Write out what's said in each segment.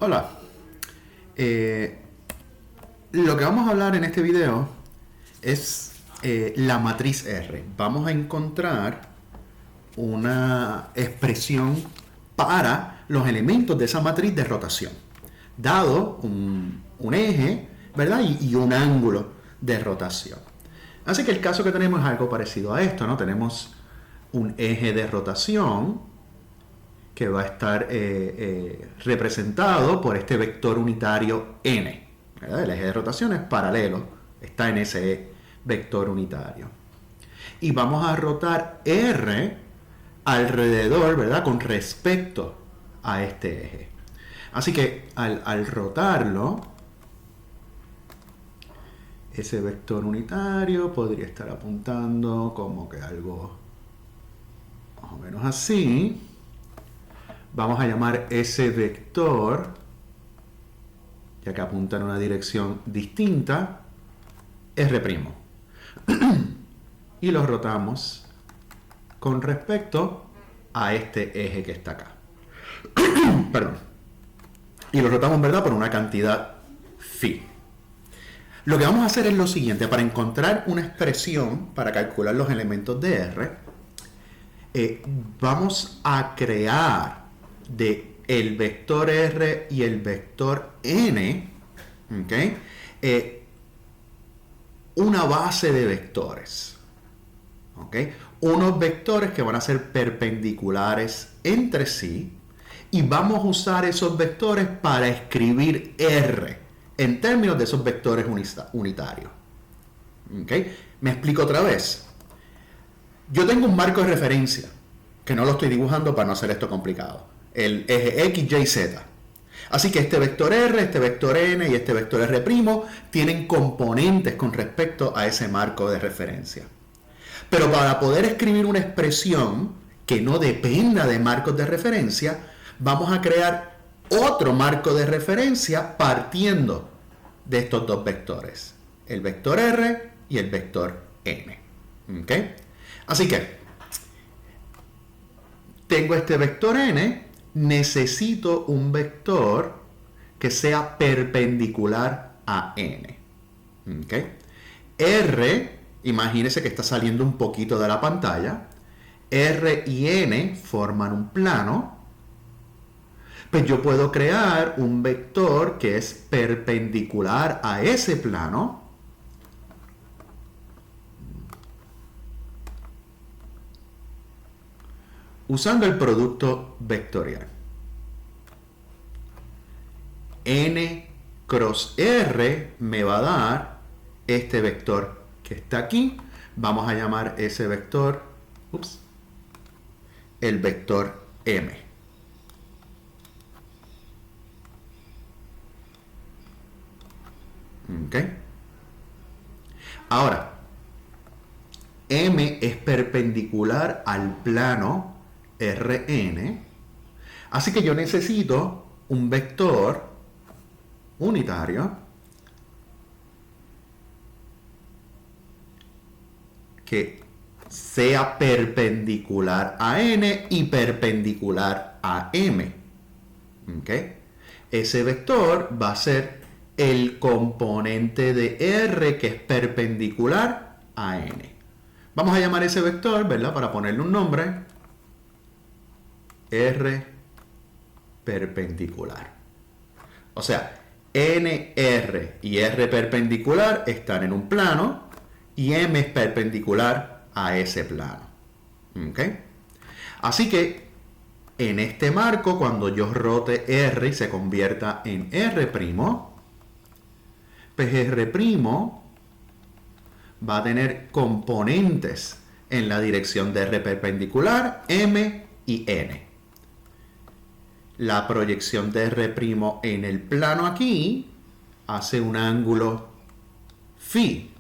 Hola. Lo que vamos a hablar en este video es la matriz R. Vamos a encontrar una expresión para los elementos de esa matriz de rotación, dado un eje, ¿verdad? Y un ángulo de rotación. Así que el caso que tenemos es algo parecido a esto, ¿no? Tenemos un eje de rotación que va a estar representado por este vector unitario n, ¿verdad? El eje de rotación es paralelo, está en ese vector unitario. Y vamos a rotar R alrededor, ¿verdad? Con respecto a este eje. Así que al rotarlo, ese vector unitario podría estar apuntando como que algo más o menos así. Vamos a llamar ese vector, ya que apunta en una dirección distinta, R'. Y lo rotamos con respecto a este eje que está acá. Perdón. Y lo rotamos, ¿verdad?, por una cantidad phi. Lo que vamos a hacer es lo siguiente. Para encontrar una expresión para calcular los elementos de R, vamos a crear de el vector R y el vector N, ¿okay? Una base de vectores, ¿okay? Unos vectores que van a ser perpendiculares entre sí, y vamos a usar esos vectores para escribir R en términos de esos vectores unitarios. ¿Okay? Me explico otra vez. Yo tengo un marco de referencia, que no lo estoy dibujando para no hacer esto complicado. El eje X, Y, Z. Así que este vector R, este vector N y este vector R' tienen componentes con respecto a ese marco de referencia. Pero para poder escribir una expresión que no dependa de marcos de referencia, vamos a crear otro marco de referencia partiendo de estos dos vectores, el vector R y el vector N. ¿Okay? Así que tengo este vector N, necesito un vector que sea perpendicular a N. ¿Okay? R, imagínense que está saliendo un poquito de la pantalla. R y N forman un plano. Pues yo puedo crear un vector que es perpendicular a ese plano. Usando el producto vectorial. N cross R me va a dar este vector que está aquí. Vamos a llamar ese vector, el vector M. ¿Okay? Ahora, M es perpendicular al plano Rn, así que yo necesito un vector unitario que sea perpendicular a N y perpendicular a M. ¿Okay? Ese vector va a ser el componente de R que es perpendicular a N. Vamos a llamar ese vector, ¿verdad?, para ponerle un nombre, R perpendicular. O sea, NR y R perpendicular están en un plano y M es perpendicular a ese plano. ¿Okay? Así que en este marco, cuando yo rote R y se convierta en R', pues R' va a tener componentes en la dirección de R perpendicular, M y N. La proyección de R' en el plano aquí hace un ángulo phi,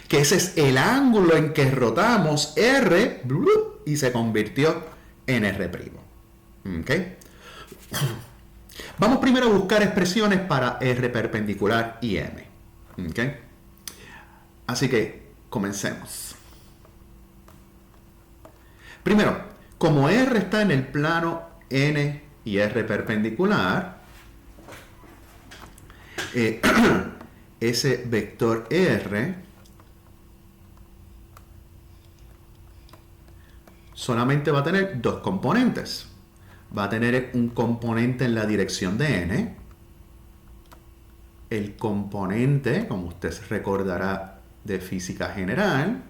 que ese es el ángulo en que rotamos R y se convirtió en R'. ¿Okay? Vamos primero a buscar expresiones para R perpendicular y M. ¿Okay? Así que comencemos. Primero, como R está en el plano N y R perpendicular, ese vector R solamente va a tener dos componentes. Va a tener un componente en la dirección de n. El componente, como usted recordará de física general,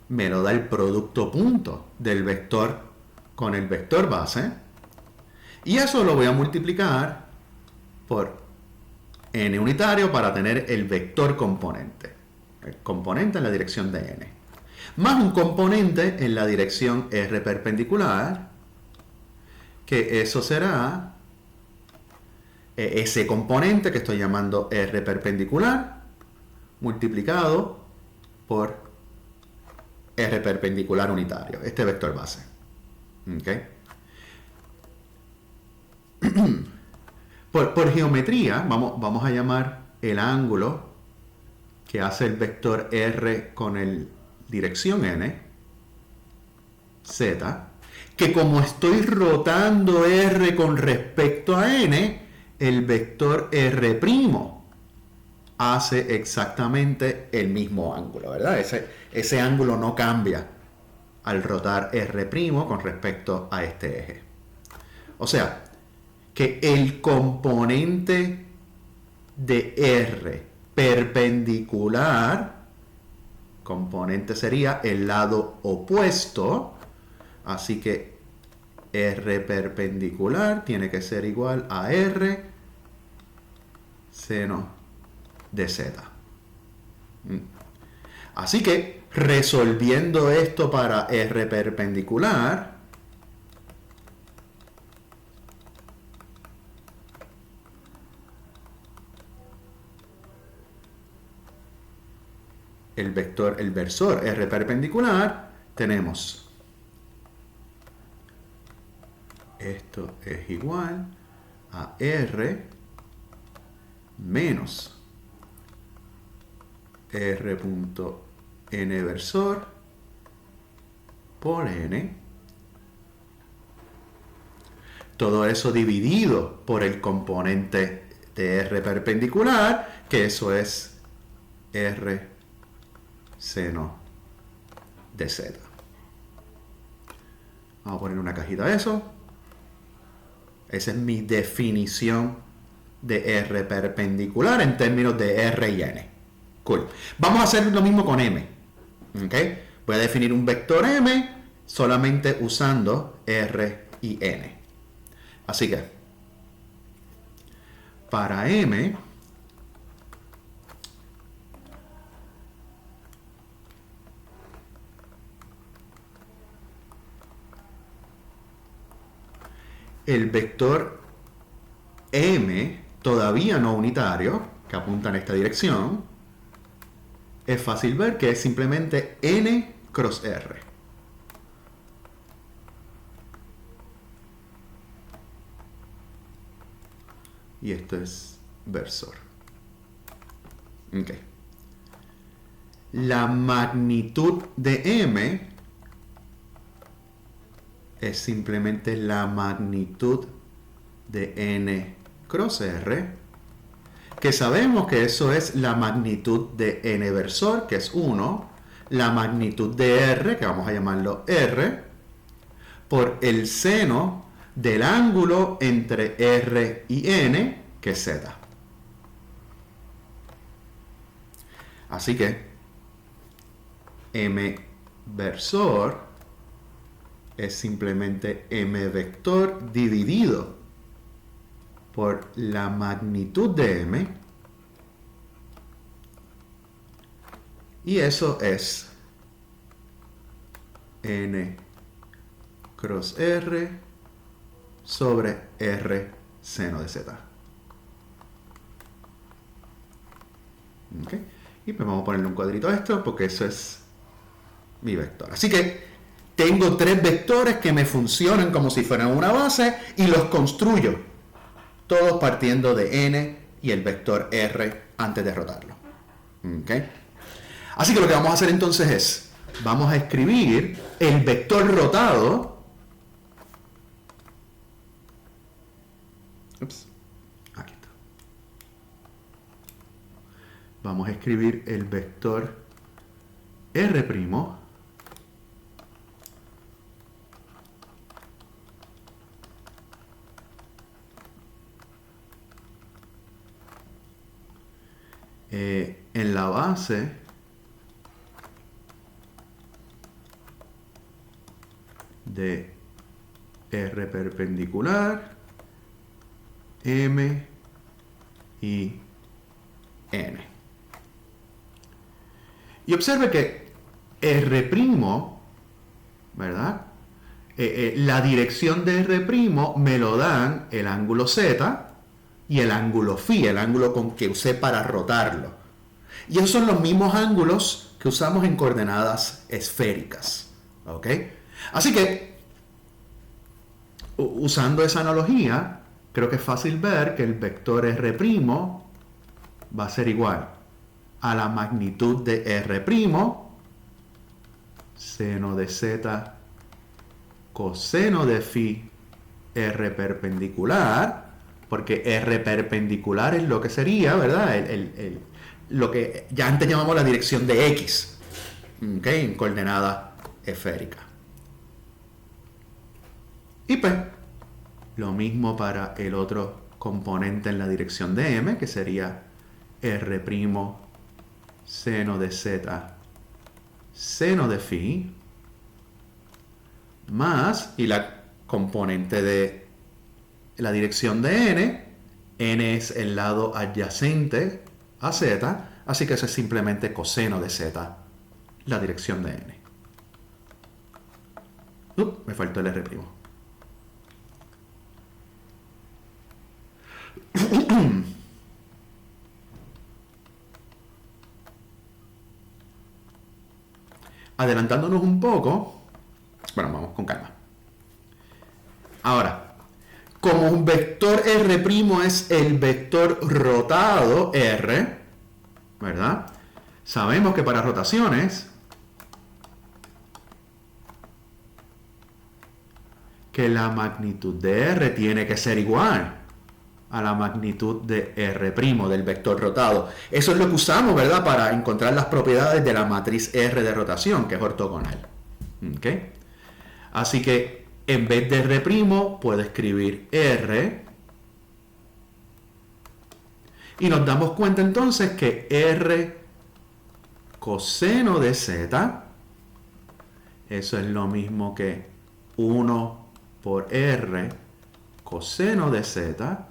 me lo da el producto punto del vector con el vector base. Y eso lo voy a multiplicar por n unitario para tener el vector componente. El componente en la dirección de n. Más un componente en la dirección R perpendicular, que eso será ese componente que estoy llamando R perpendicular multiplicado por R perpendicular unitario, este vector base. ¿Okay? Por geometría, vamos a llamar el ángulo que hace el vector R con el dirección n, z, que como estoy rotando R con respecto a n, el vector R' hace exactamente el mismo ángulo, ¿verdad? Ese ángulo no cambia al rotar R' con respecto a este eje. O sea, que el componente de R perpendicular, componente sería el lado opuesto, así que R perpendicular tiene que ser igual a R seno de z. Así que resolviendo esto para R perpendicular, el versor R perpendicular, tenemos esto es igual a R menos R.n versor por n. Todo eso dividido por el componente de R perpendicular, que eso es R seno de z. Vamos a poner una cajita a eso. Esa es mi definición de R perpendicular en términos de R y n. Cool. Vamos a hacer lo mismo con m. ¿Okay? Voy a definir un vector m solamente usando R y n. Así que, para m, el vector m, todavía no unitario, que apunta en esta dirección, es fácil ver que es simplemente n cross r. Y esto es versor. Okay. La magnitud de m es simplemente la magnitud de n cross r, que sabemos que eso es la magnitud de n versor, que es 1, la magnitud de r, que vamos a llamarlo r, por el seno del ángulo entre r y n, que es z. Así que m versor es simplemente m vector dividido por la magnitud de m, y eso es n cross r sobre r seno de z. ¿Okay? Y pues vamos a ponerle un cuadrito a esto porque eso es mi vector. Así que tengo tres vectores que me funcionan como si fueran una base y los construyo, todos partiendo de n y el vector r antes de rotarlo. ¿Okay? Así que lo que vamos a hacer entonces es, vamos a escribir el vector rotado Ups, aquí está. Vamos a escribir el vector R', en la base de R perpendicular, M y N. Y observe que R', ¿verdad? La dirección de R' me lo dan el ángulo Z y el ángulo φ, el ángulo con que usé para rotarlo. Y esos son los mismos ángulos que usamos en coordenadas esféricas. ¿Ok? Así que, usando esa analogía, creo que es fácil ver que el vector R' va a ser igual a la magnitud de R', seno de Z, coseno de φ, R perpendicular, porque R perpendicular es lo que sería, ¿verdad? Lo que ya antes llamamos la dirección de X, ¿ok? En coordenada esférica. Y pues, lo mismo para el otro componente en la dirección de M, que sería R', seno de Z, seno de φ, más, y la componente de la dirección de N es el lado adyacente a Z, así que eso es simplemente coseno de Z, la dirección de N. Me faltó el R'. Adelantándonos un poco, bueno, vamos con calma. Ahora, como un vector R' es el vector rotado R, ¿verdad? Sabemos que para rotaciones, que la magnitud de R tiene que ser igual a la magnitud de R', del vector rotado. Eso es lo que usamos, ¿verdad? Para encontrar las propiedades de la matriz R de rotación, que es ortogonal. ¿Ok? Así que en vez de R', puedo escribir R. Y nos damos cuenta entonces que R coseno de Z, eso es lo mismo que 1 por R coseno de Z,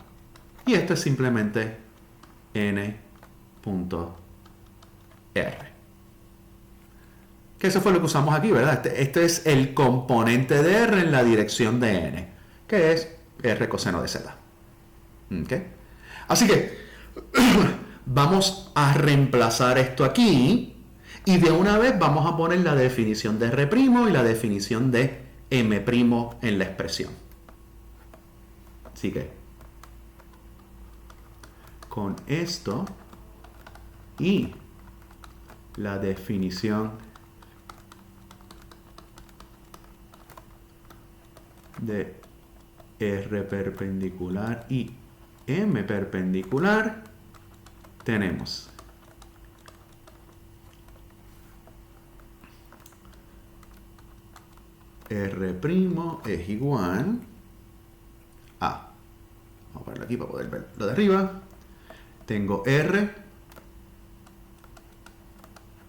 y esto es simplemente N.R. Que eso fue lo que usamos aquí, ¿verdad? Este es el componente de R en la dirección de N, que es R coseno de Z. ¿Ok? Así que vamos a reemplazar esto aquí y de una vez vamos a poner la definición de R' y la definición de M' en la expresión. Así que con esto y la definición de R perpendicular y M perpendicular, tenemos R' es igual a, vamos a ponerlo aquí para poder ver lo de arriba, tengo R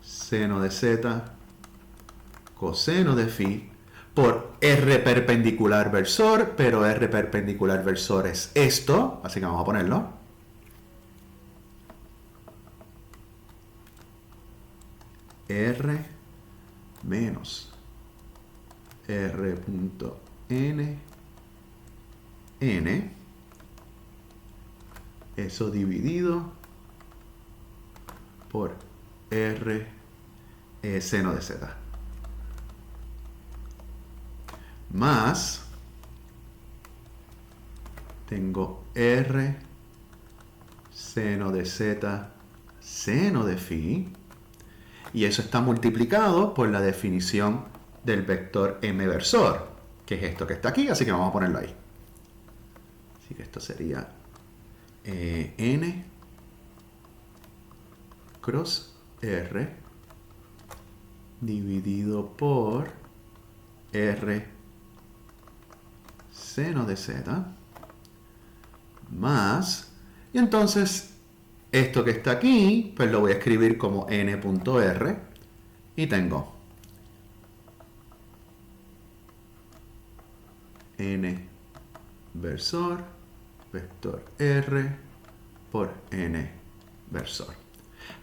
seno de Z coseno de φ por R perpendicular versor, pero R perpendicular versor es esto, así que vamos a ponerlo. R menos R.N N, eso dividido por R seno de Z. Más, tengo R seno de Z seno de φ, y eso está multiplicado por la definición del vector M versor, que es esto que está aquí, así que vamos a ponerlo ahí. Así que esto sería n cross r dividido por r seno de z más, y entonces esto que está aquí, pues lo voy a escribir como n.r y tengo n versor vector r por n versor.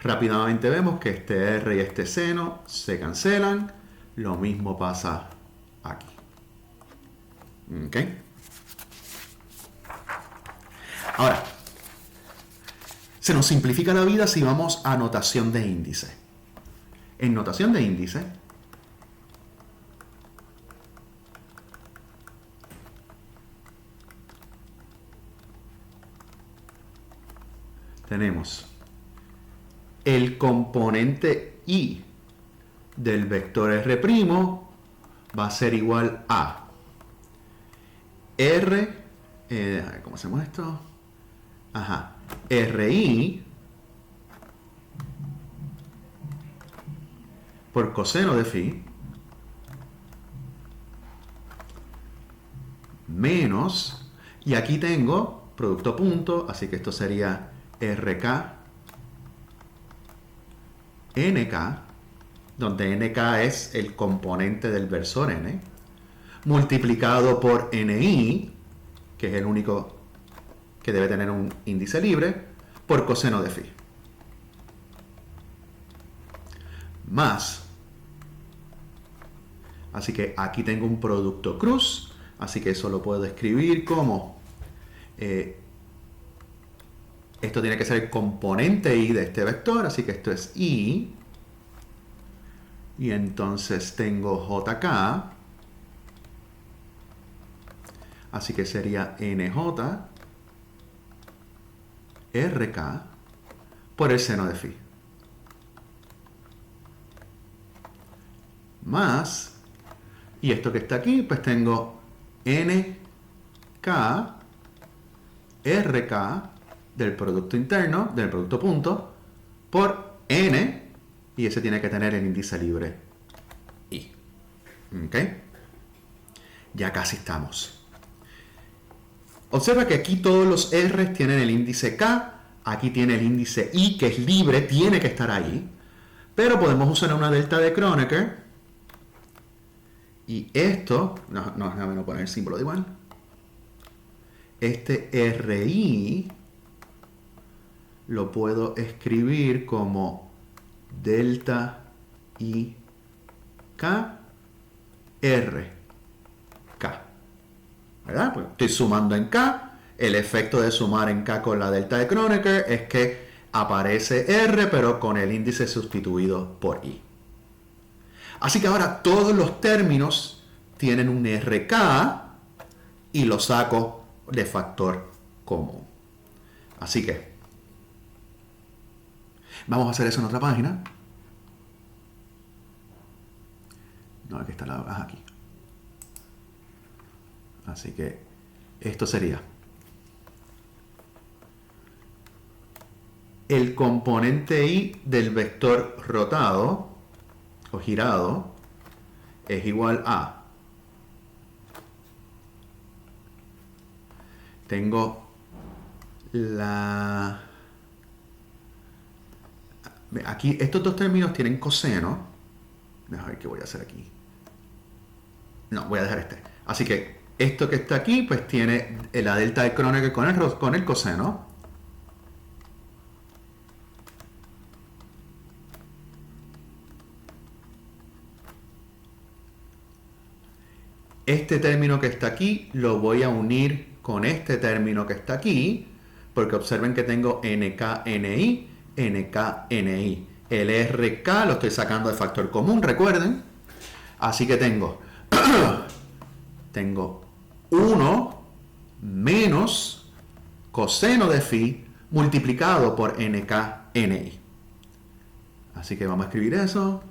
Rápidamente vemos que este r y este seno se cancelan. Lo mismo pasa aquí. ¿Ok? Ahora, se nos simplifica la vida si vamos a notación de índice. En notación de índice, tenemos el componente i del vector r' va a ser igual a r, ¿cómo hacemos esto? Ajá, ri por coseno de phi menos, y aquí tengo producto punto, así que esto sería rk nk, donde nk es el componente del versor n, multiplicado por ni, que es el único que debe tener un índice libre, por coseno de phi. Más. Así que aquí tengo un producto cruz, así que eso lo puedo escribir como esto tiene que ser el componente i de este vector, así que esto es i, y entonces tengo jk, así que sería nj rk por el seno de phi. Más, y esto que está aquí, pues tengo nk rk del producto interno, del producto punto, por n, y ese tiene que tener el índice libre i. ¿Ok? Ya casi estamos. Observa que aquí todos los r tienen el índice k, aquí tiene el índice i, que es libre, tiene que estar ahí, pero podemos usar una delta de Kronecker, y esto, déjame poner el símbolo de igual, este ri lo puedo escribir como delta i k r k, ¿verdad? Pues estoy sumando en k, el efecto de sumar en k con la delta de Kronecker es que aparece r pero con el índice sustituido por i. Así que ahora todos los términos tienen un rk y lo saco de factor común. Así que vamos a hacer eso en otra página. No, aquí está aquí. Así que esto sería el componente i del vector rotado o girado es igual a, tengo aquí estos dos términos tienen coseno. Déjame ver qué voy a hacer aquí. No, voy a dejar este. Así que esto que está aquí pues tiene la delta de Kronecker con el coseno. Este término que está aquí lo voy a unir con este término que está aquí, porque observen que tengo NK-NI, NK-NI. El RK lo estoy sacando de factor común, recuerden. Así que tengo 1 menos coseno de phi multiplicado por NK-NI. Así que vamos a escribir eso.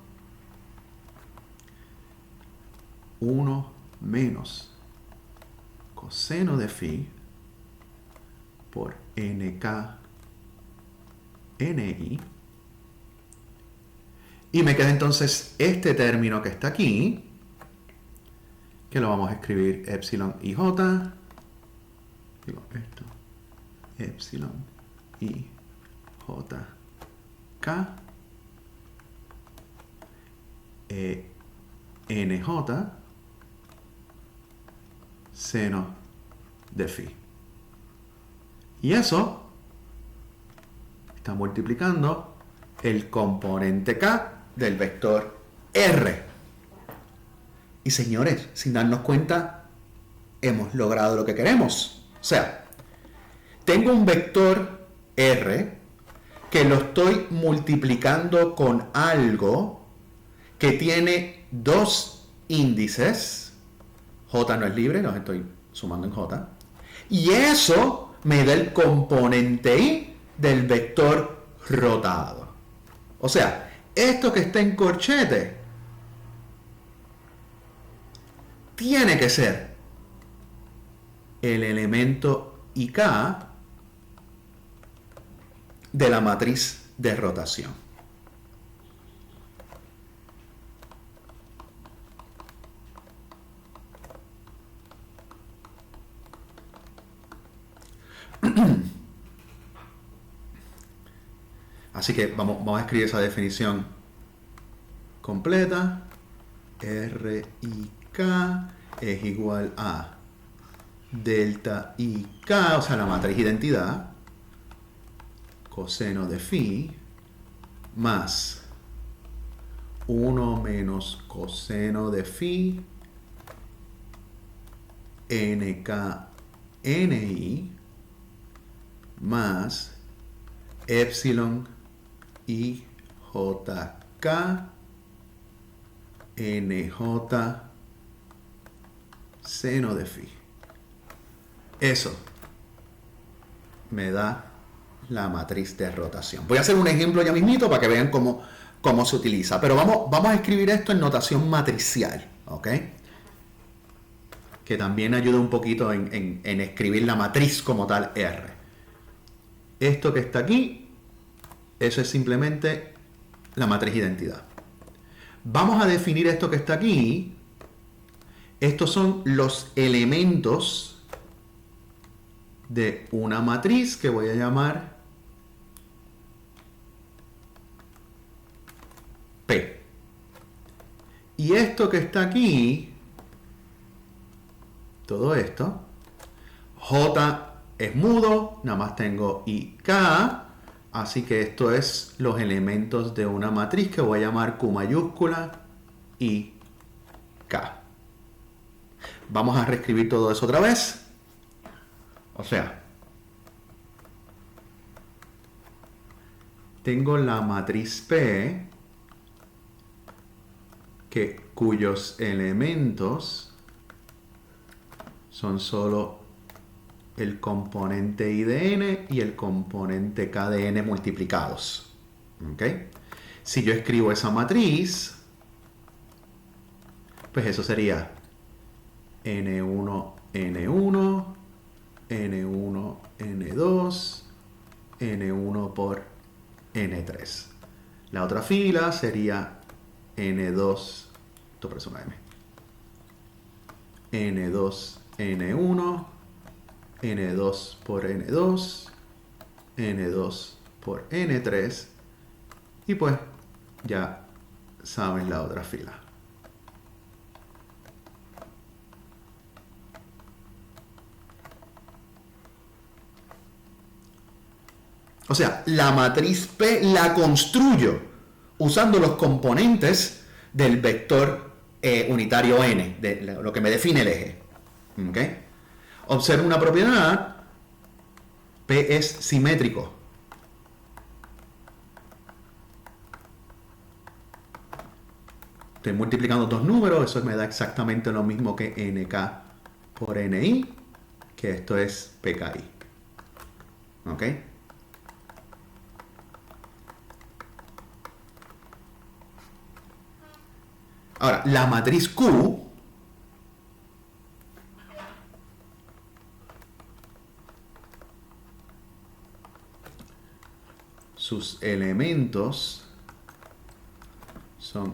1 menos coseno de phi por NK, NI. Y me queda entonces este término que está aquí, que lo vamos a escribir epsilon IJ. Digo esto, epsilon IJ K NJ seno de phi. Y eso está multiplicando el componente K del vector R. Y señores, sin darnos cuenta, hemos logrado lo que queremos. O sea, tengo un vector R que lo estoy multiplicando con algo que tiene dos índices. J no es libre, los estoy sumando en J. Y eso me da el componente I del vector rotado. O sea, esto que está en corchete tiene que ser el elemento IK de la matriz de rotación. Así que vamos a escribir esa definición completa. RIK es igual a delta IK, o sea, la matriz identidad, coseno de phi, más 1 menos coseno de phi, NK, NI, más epsilon IJK NJ seno de phi. Eso me da la matriz de rotación. Voy a hacer un ejemplo ya mismito para que vean cómo se utiliza. Pero vamos a escribir esto en notación matricial, ¿ok? Que también ayuda un poquito en escribir la matriz como tal R. Esto que está aquí, eso es simplemente la matriz identidad. Vamos a definir esto que está aquí. Estos son los elementos de una matriz que voy a llamar P. Y esto que está aquí, todo esto, J es mudo, nada más tengo IK, así que esto es los elementos de una matriz que voy a llamar Q mayúscula y K. Vamos a reescribir todo eso otra vez. O sea, tengo la matriz P cuyos elementos son solo el componente I de n y el componente K de n multiplicados. ¿Ok? Si yo escribo esa matriz, pues eso sería N1, N1, N1, N2, N1 por N3. La otra fila sería N2, esto parece una M, N2, N1, N2 por N2, N2 por N3, y pues ya saben la otra fila. O sea, la matriz P la construyo usando los componentes del vector unitario n, de lo que me define el eje. ¿Okay? Observa una propiedad, P es simétrico. Estoy multiplicando dos números, eso me da exactamente lo mismo que NK por NI, que esto es PKI. ¿Ok? Ahora, la matriz Q sus elementos son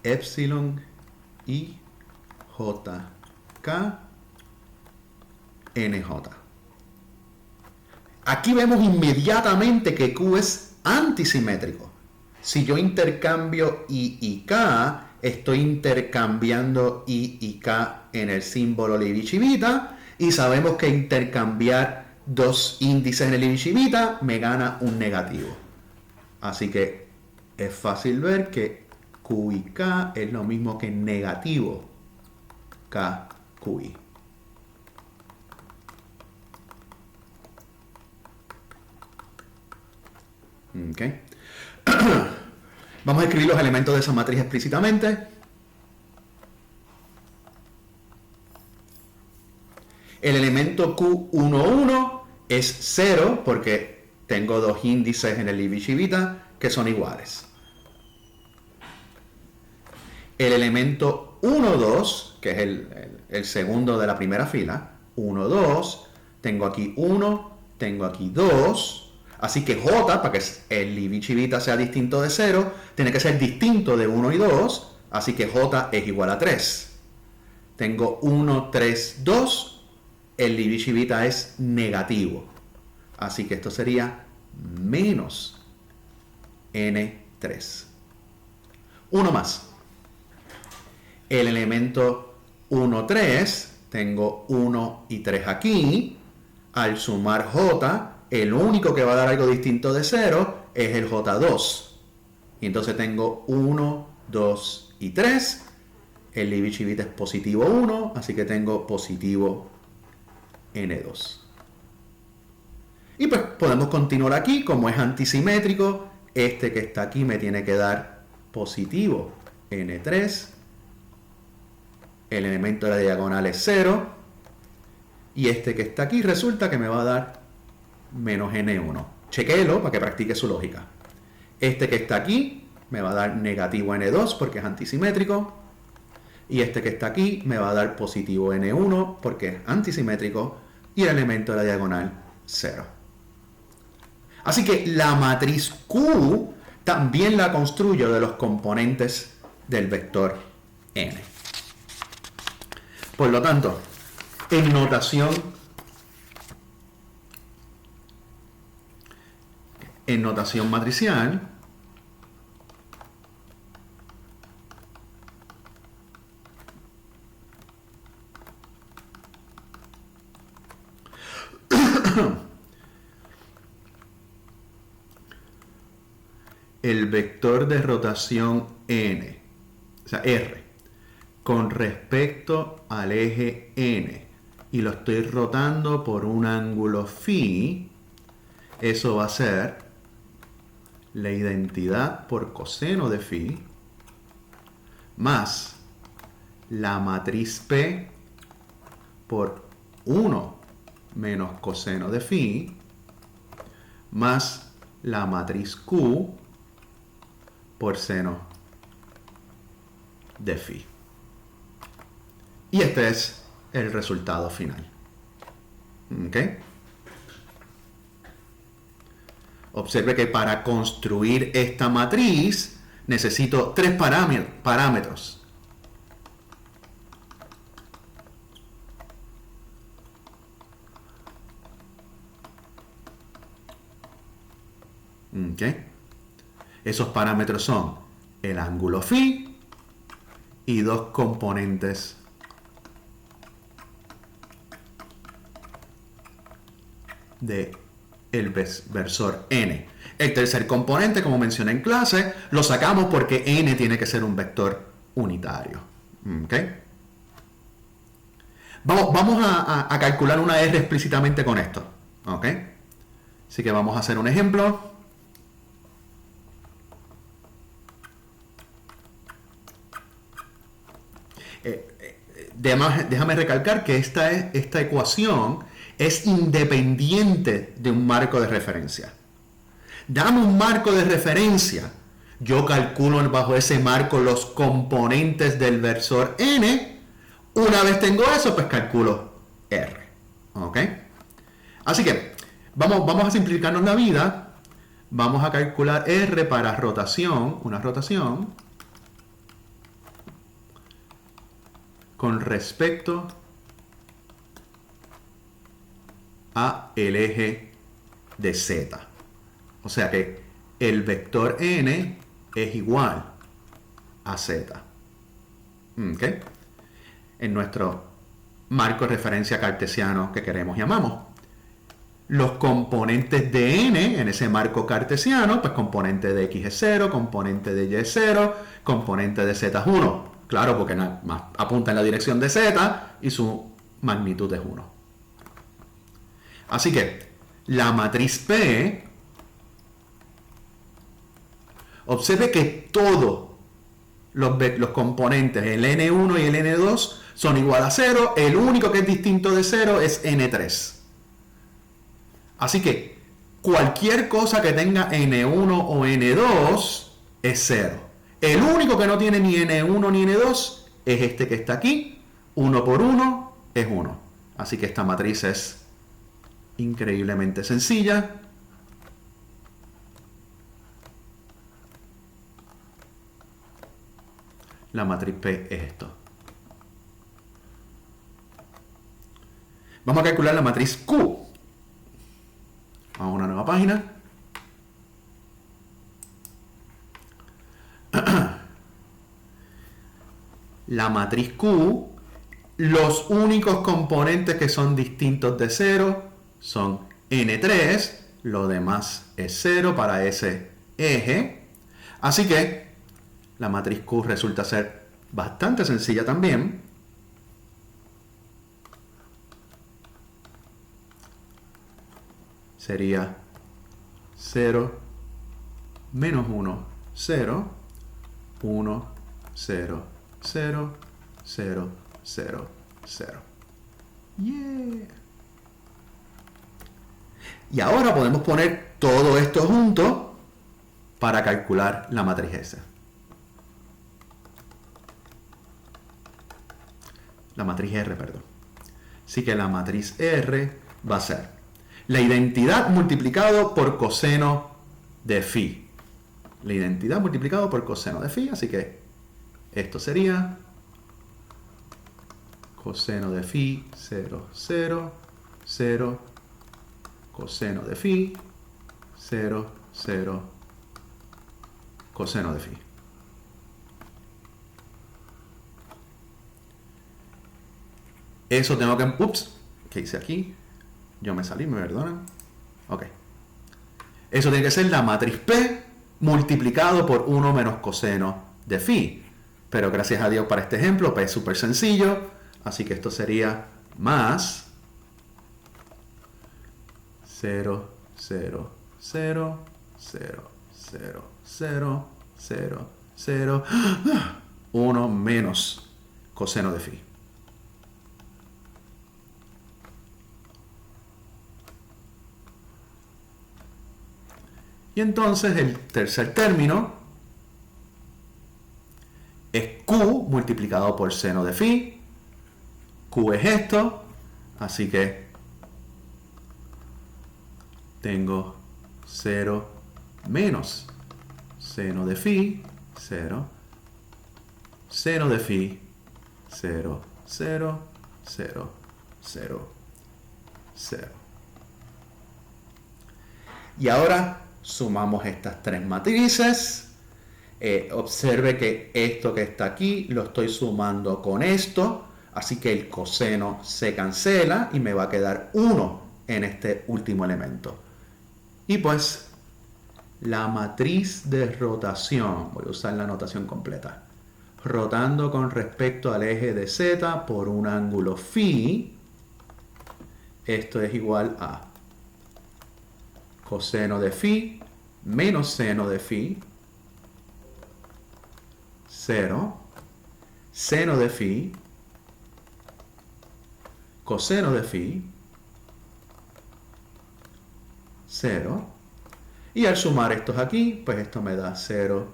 epsilon y jk nj. Aquí vemos inmediatamente que Q es antisimétrico. Si yo intercambio I y K, estoy intercambiando I y K en el símbolo Levi-Civita, y sabemos que intercambiar dos índices en el Levi-Civita me gana un negativo. Así que es fácil ver que Q y K es lo mismo que negativo KQI. Okay. Vamos a escribir los elementos de esa matriz explícitamente. El elemento Q11 es 0 porque tengo dos índices en el Levi-Civita que son iguales. El elemento 1,2, que es el segundo de la primera fila, 1,2, tengo aquí 1, tengo aquí 2. Así que J, para que el Levi-Civita sea distinto de 0, tiene que ser distinto de 1 y 2. Así que J es igual a 3. Tengo 1, 3, 2. El Levi-Civita es negativo. Así que esto sería menos N3. Uno más. El elemento 1, 3, tengo 1 y 3 aquí. Al sumar J, el único que va a dar algo distinto de 0 es el J2. Y entonces tengo 1, 2 y 3. El Levi-Civita es positivo 1, así que tengo positivo N2. Y pues podemos continuar aquí. Como es antisimétrico, este que está aquí me tiene que dar positivo N3. El elemento de la diagonal es 0. Y este que está aquí resulta que me va a dar menos N1. Chequéelo para que practique su lógica. Este que está aquí me va a dar negativo N2 porque es antisimétrico. Y este que está aquí me va a dar positivo N1 porque es antisimétrico. Y el elemento de la diagonal, 0. Así que la matriz Q también la construyo de los componentes del vector n. Por lo tanto, en notación matricial, el vector de rotación n, o sea, r, con respecto al eje n, y lo estoy rotando por un ángulo phi, eso va a ser la identidad por coseno de phi más la matriz P por 1 menos coseno de phi más la matriz Q por seno de phi. Y este es el resultado final. ¿Ok? Observe que para construir esta matriz necesito tres parámetros. ¿Ok? Esos parámetros son el ángulo phi y dos componentes de el versor n. El tercer componente, como mencioné en clase, lo sacamos porque n tiene que ser un vector unitario. ¿Okay? Vamos a calcular una r explícitamente con esto. ¿Okay? Así que vamos a hacer un ejemplo. Déjame recalcar que esta ecuación es independiente de un marco de referencia. Dame un marco de referencia. Yo calculo bajo ese marco los componentes del versor n. Una vez tengo eso, pues calculo r. ¿Ok? Así que vamos a simplificarnos la vida. vamos a calcular R para rotación, una rotación, con respecto a el eje de Z. O sea que el vector n es igual a Z. ¿Ok? En nuestro marco de referencia cartesiano que queremos y amamos. Los componentes de n en ese marco cartesiano, pues componente de x es 0, componente de y es 0, componente de z es 1. Claro, porque apunta en la dirección de z y su magnitud es 1. Así que la matriz P, observe que todos los componentes, el n1 y el n2, son igual a 0. El único que es distinto de 0 es n3. Así que cualquier cosa que tenga n1 o n2 es 0. El único que no tiene ni n1 ni n2 es este que está aquí. 1 por 1 es 1. Así que esta matriz es increíblemente sencilla. La matriz P es esto. Vamos a calcular la matriz Q. Vamos a una nueva página. La matriz Q, los únicos componentes que son distintos de 0 son n3, lo demás es 0 para ese eje. Así que la matriz Q resulta ser bastante sencilla también. Sería 0, menos 1, 0, 1, 0, 0, 0, 0, 0. Yeah. Y ahora podemos poner todo esto junto para calcular la matriz S. La matriz R, perdón. Así que la matriz R va a ser la identidad multiplicado por coseno de phi. La identidad multiplicado por coseno de phi. Así que esto sería coseno de phi 0, 0, 0, coseno de phi 0, 0, coseno de phi. Eso tengo que... Ups, ¿qué hice aquí? Yo me salí, me perdonan. Ok. Eso tiene que ser la matriz P multiplicado por 1 menos coseno de phi. Pero gracias a Dios para este ejemplo, P es súper sencillo. Así que esto sería más 0, 0, 0, 0, 0, 0, 0, 0, 1 menos coseno de phi. Y entonces el tercer término es Q multiplicado por seno de phi. Q es esto, así que tengo 0 menos seno de phi, 0, seno de phi, 0, 0, 0, 0, 0. Y ahora sumamos estas tres matrices. Observe que esto que está aquí lo estoy sumando con esto. Así que el coseno se cancela y me va a quedar 1 en este último elemento. Y pues la matriz de rotación, voy a usar la notación completa, rotando con respecto al eje de Z por un ángulo phi, esto es igual a coseno de phi menos seno de phi, 0, seno de phi, coseno de phi, 0. Y al sumar estos aquí, pues esto me da 0,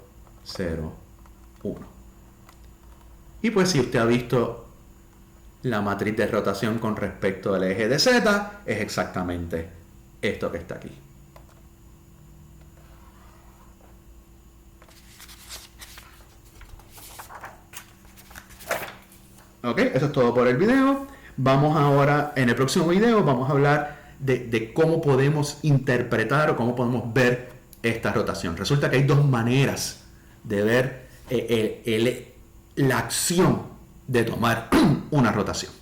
0, 1. Y pues si usted ha visto la matriz de rotación con respecto al eje de Z, es exactamente esto que está aquí. ¿Ok? Eso es todo por el video. Vamos ahora, en el próximo video, vamos a hablar de cómo podemos interpretar o cómo podemos ver esta rotación. Resulta que hay dos maneras de ver la acción de tomar una rotación.